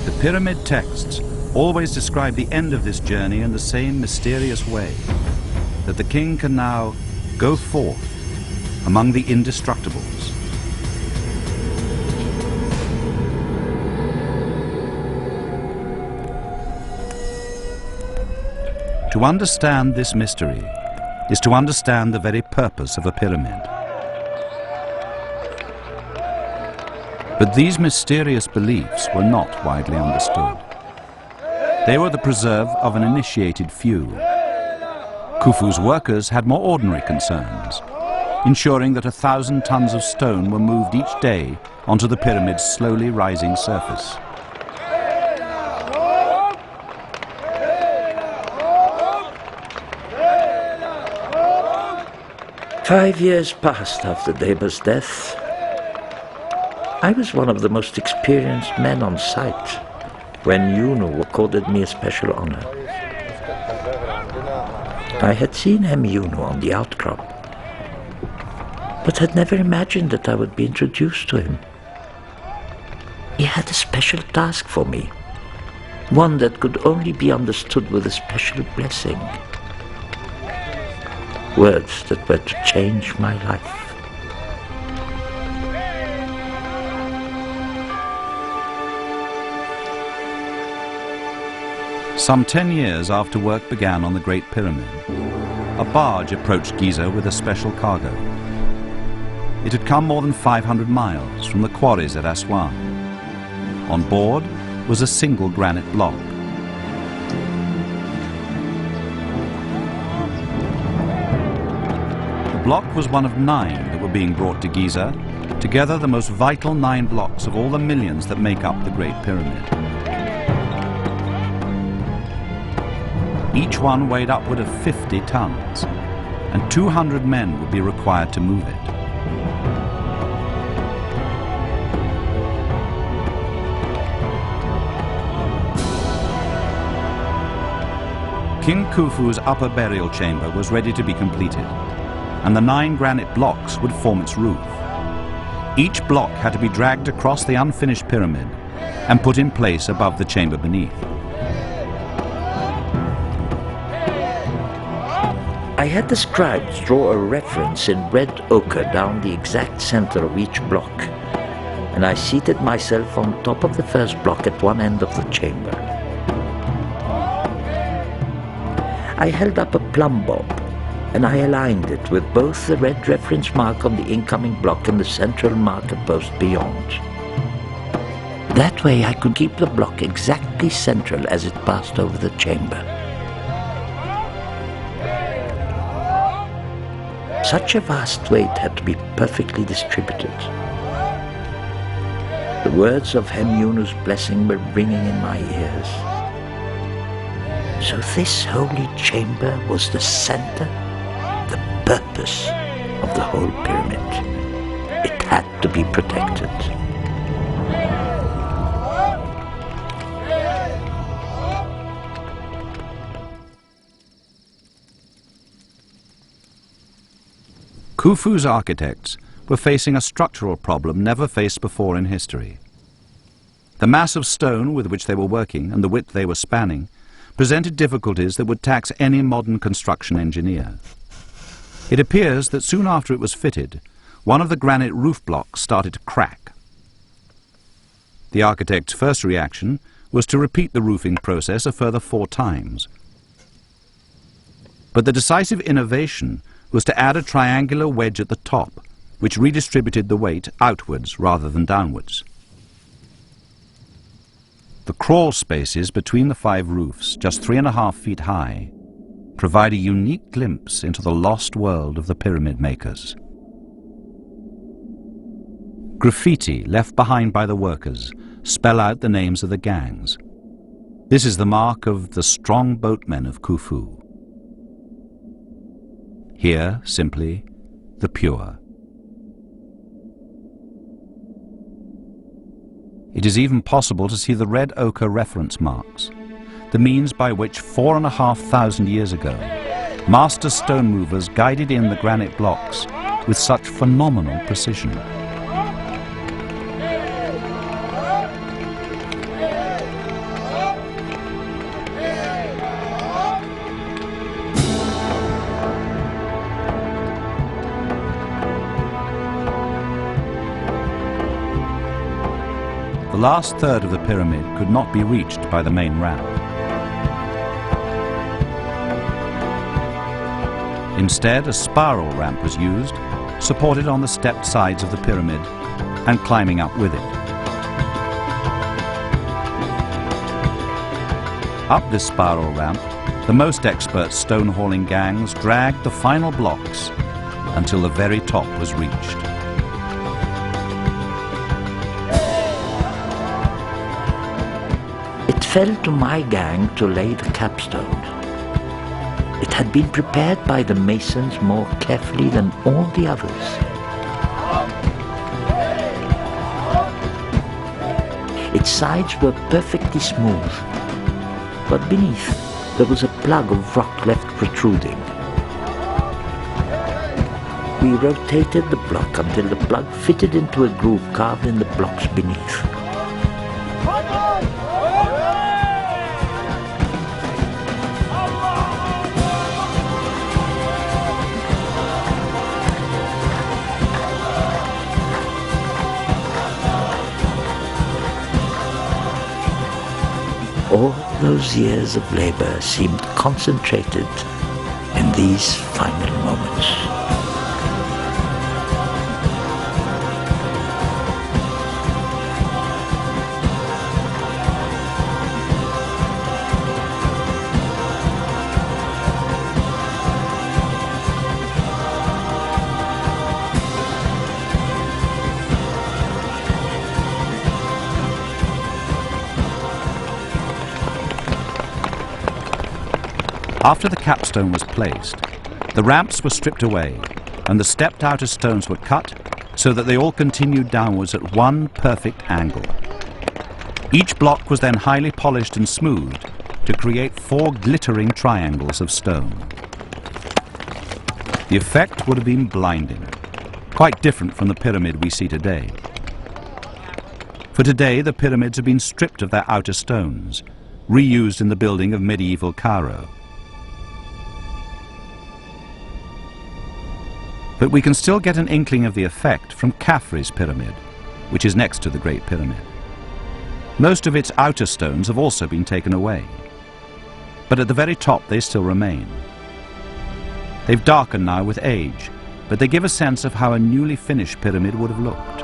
The pyramid texts always describe the end of this journey in the same mysterious way, that the king can now go forth among the indestructibles. To understand this mystery is to understand the very purpose of a pyramid. But these mysterious beliefs were not widely understood. They were the preserve of an initiated few. Khufu's workers had more ordinary concerns, ensuring that 1,000 tons of stone were moved each day onto the pyramid's slowly rising surface. "5 years passed after Deba's death. I was one of the most experienced men on site when Yunu accorded me a special honor. I had seen Yunu on the outcrop, but had never imagined that I would be introduced to him. He had a special task for me, one that could only be understood with a special blessing. Words that were to change my life. Some 10 years after work began on the Great Pyramid, a barge approached Giza with a special cargo. It had come more than 500 miles from the quarries at Aswan. On board was a single granite block. The block was one of 9 that were being brought to Giza, together the most vital 9 blocks of all the millions that make up the Great Pyramid. Each one weighed upward of 50 tons, and 200 men would be required to move it. King Khufu's upper burial chamber was ready to be completed, and the 9 granite blocks would form its roof. Each block had to be dragged across the unfinished pyramid and put in place above the chamber beneath. I had the scribes draw a reference in red ochre down the exact center of each block, and I seated myself on top of the first block at one end of the chamber. I held up a plumb bob, and I aligned it with both the red reference mark on the incoming block and the central marker post beyond. That way I could keep the block exactly central as it passed over the chamber. Such a vast weight had to be perfectly distributed. The words of Yunu's blessing were ringing in my ears. So this holy chamber was the center, the purpose of the whole pyramid. It had to be protected. Khufu's architects were facing a structural problem never faced before in history. The mass of stone with which they were working and the width they were spanning presented difficulties that would tax any modern construction engineer. It appears that soon after it was fitted, one of the granite roof blocks started to crack. The architect's first reaction was to repeat the roofing process a further 4 times. But the decisive innovation was to add a triangular wedge at the top, which redistributed the weight outwards rather than downwards. The crawl spaces between the 5 roofs, just 3.5 feet high, provide a unique glimpse into the lost world of the pyramid makers. Graffiti left behind by the workers spell out the names of the gangs. This is the mark of the strong boatmen of Khufu. Here, simply, the pure. It is even possible to see the red ochre reference marks, the means by which 4,500 years ago, master stone movers guided in the granite blocks with such phenomenal precision. the last third of the pyramid could not be reached by the main ramp. Instead, a spiral ramp was used, supported on the stepped sides of the pyramid and climbing up with it. Up this spiral ramp, the most expert stone hauling gangs dragged the final blocks until the very top was reached. It fell to my gang to lay the capstone. It had been prepared by the masons more carefully than all the others. Its sides were perfectly smooth, but beneath there was a plug of rock left protruding. We rotated the block until the plug fitted into a groove carved in the blocks beneath. All those years of labor seemed concentrated in these final moments. After the capstone was placed, the ramps were stripped away and the stepped outer stones were cut so that they all continued downwards at one perfect angle. Each block was then highly polished and smoothed to create 4 glittering triangles of stone. The effect would have been blinding, quite different from the pyramid we see today. For today, the pyramids have been stripped of their outer stones, reused in the building of medieval Cairo. But we can still get an inkling of the effect from Khafre's pyramid, which is next to the Great Pyramid. Most of its outer stones have also been taken away, but at the very top they still remain. They've darkened now with age, but they give a sense of how a newly finished pyramid would have looked.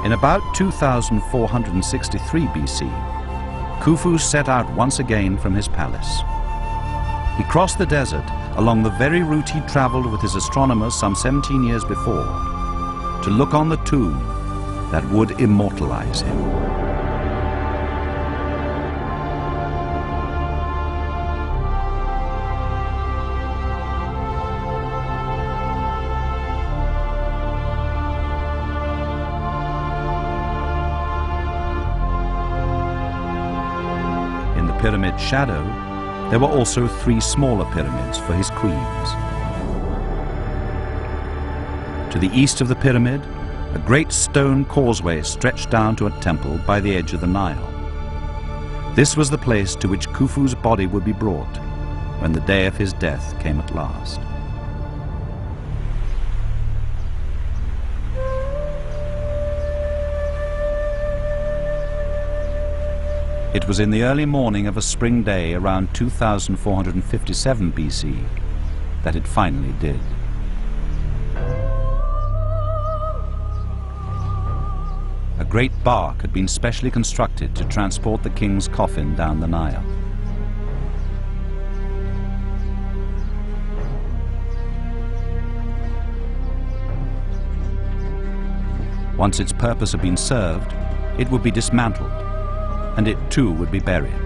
In about 2463 BC, Khufu set out once again from his palace. He crossed the desert along the very route he'd traveled with his astronomers some 17 years before to look on the tomb that would immortalize him. Pyramid shadow, there were also 3 smaller pyramids for his queens. To the east of the pyramid, a great stone causeway stretched down to a temple by the edge of the Nile. This was the place to which Khufu's body would be brought when the day of his death came at last. It was in the early morning of a spring day around 2457 BC that it finally did. A great bark had been specially constructed to transport the king's coffin down the Nile. Once its purpose had been served, it would be dismantled, and it too would be buried.